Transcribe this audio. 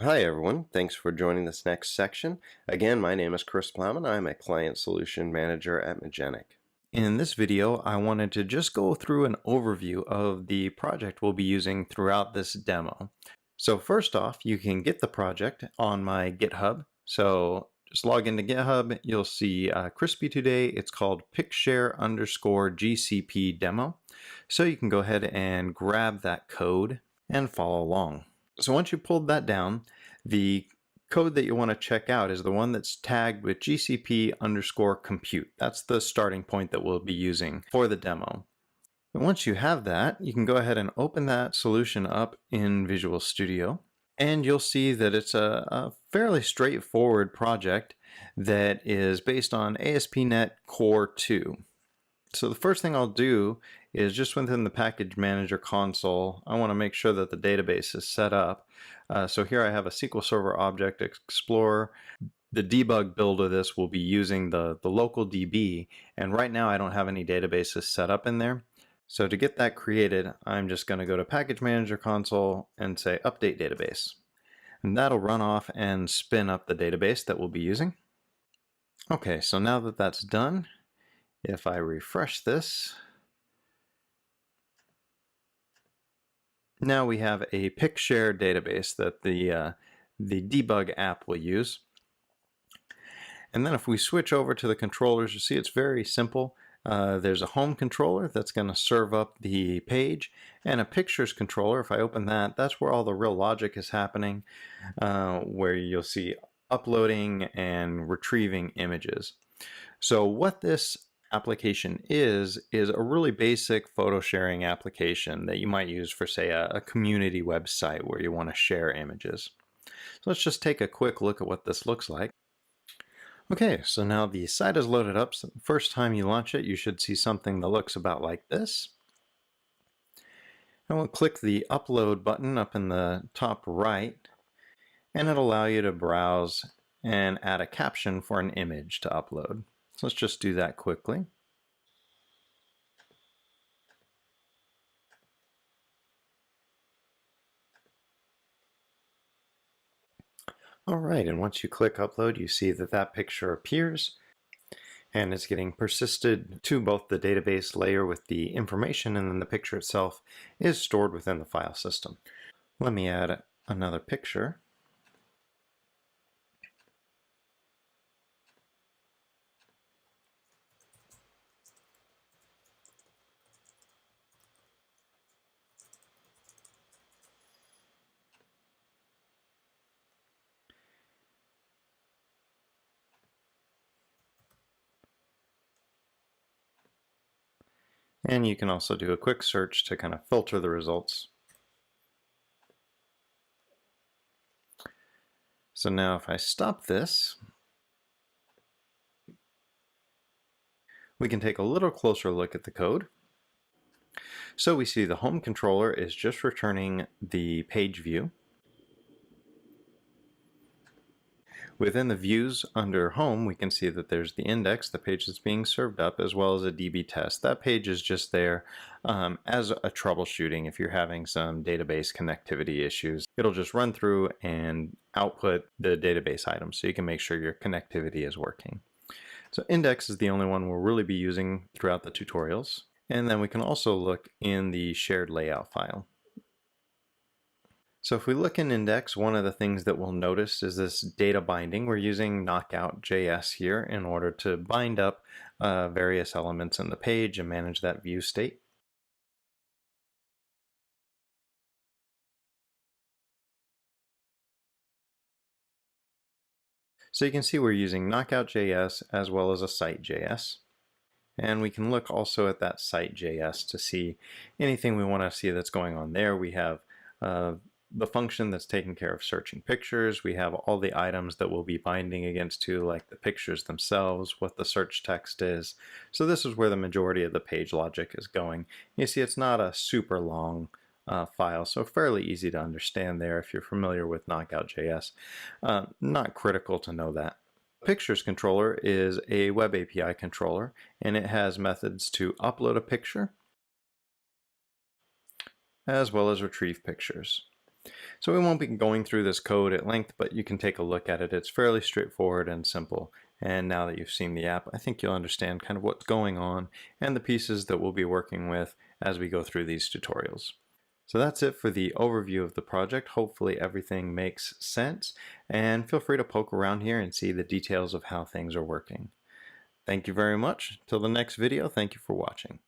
Hi everyone, thanks for joining this next section. Again, my name is Chris Plowman. I'm a Client Solution Manager at Magenic. In this video, I wanted to just go through an overview of the project we'll be using throughout this demo. So first off, you can get the project on my GitHub. So just log into GitHub, you'll see Crispy today. It's called Picshare_GCP demo. So you can go ahead and grab that code and follow along. So once you pulled that down, the code that you want to check out is the one that's tagged with GCP_compute. That's the starting point that we'll be using for the demo. And once you have that, you can go ahead and open that solution up in Visual Studio. And you'll see that it's a fairly straightforward project that is based on ASP.NET Core 2. So the first thing I'll do is just within the Package Manager console, I want to make sure that the database is set up. So here I have a SQL Server Object Explorer. The debug build of this will be using the local DB, and right now I don't have any databases set up in there. So to get that created, I'm just going to go to Package Manager console and say Update Database. And that'll run off and spin up the database that we'll be using. Okay, so now that that's done, if I refresh this, now we have a Picshare database that the debug app will use. And then if we switch over to the controllers, you see it's very simple. There's a home controller that's going to serve up the page, and a pictures controller. If I open that, that's where all the real logic is happening, where you'll see uploading and retrieving images. So what this application is a really basic photo sharing application that you might use for, say, a community website where you want to share images. So let's just take a quick look at what this looks like. Okay, so now the site is loaded up. So the first time you launch it, you should see something that looks about like this. And we'll click the upload button up in the top right, and it'll allow you to browse and add a caption for an image to upload. So let's just do that quickly. All right, and once you click upload, you see that that picture appears, and it's getting persisted to both the database layer with the information, and then the picture itself is stored within the file system. Let me add another picture. And you can also do a quick search to kind of filter the results. So now if I stop this, we can take a little closer look at the code. So we see the home controller is just returning the page view. Within the views under home, we can see that there's the index, the page that's being served up, as well as a DB test. That page is just there as a troubleshooting. If you're having some database connectivity issues, it'll just run through and output the database items so you can make sure your connectivity is working. So index is the only one we'll really be using throughout the tutorials. And then we can also look in the shared layout file. So if we look in index, one of the things that we'll notice is this data binding. We're using Knockout.js here in order to bind up various elements in the page and manage that view state. So you can see we're using Knockout.js as well as a site.js. And we can look also at that site.js to see anything we want to see that's going on there. We have the function that's taking care of searching pictures. We have all the items that we'll be binding against to, like the pictures themselves, what the search text is. So this is where the majority of the page logic is going. You see it's not a super long file, so fairly easy to understand there if you're familiar with Knockout.js. Not critical to know that. Pictures controller is a web API controller, and it has methods to upload a picture as well as retrieve pictures. So we won't be going through this code at length, but you can take a look at it. It's fairly straightforward and simple. And now that you've seen the app, I think you'll understand kind of what's going on and the pieces that we'll be working with as we go through these tutorials. So that's it for the overview of the project. Hopefully everything makes sense, and feel free to poke around here and see the details of how things are working. Thank you very much. Till the next video, thank you for watching.